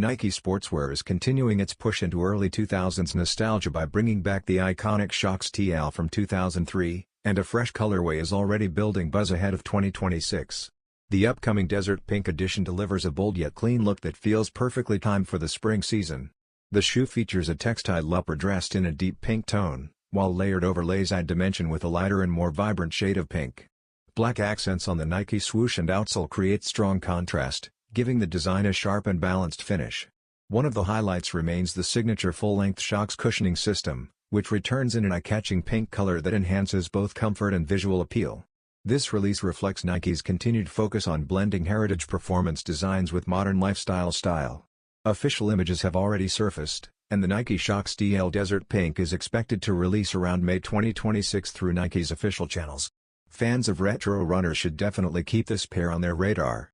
Nike Sportswear is continuing its push into early 2000s nostalgia by bringing back the iconic Shox TL from 2003, and a fresh colorway is already building buzz ahead of 2026. The upcoming Desert Pink edition delivers a bold yet clean look that feels perfectly timed for the spring season. The shoe features a textile upper dressed in a deep pink tone, while layered overlays add dimension with a lighter and more vibrant shade of pink. Black accents on the Nike Swoosh and outsole create strong contrast, giving the design a sharp and balanced finish. One of the highlights remains the signature full-length Shox cushioning system, which returns in an eye-catching pink color that enhances both comfort and visual appeal. This release reflects Nike's continued focus on blending heritage performance designs with modern lifestyle style. Official images have already surfaced, and the Nike Shox TL Desert Pink is expected to release around May 2026 through Nike's official channels. Fans of retro runners should definitely keep this pair on their radar.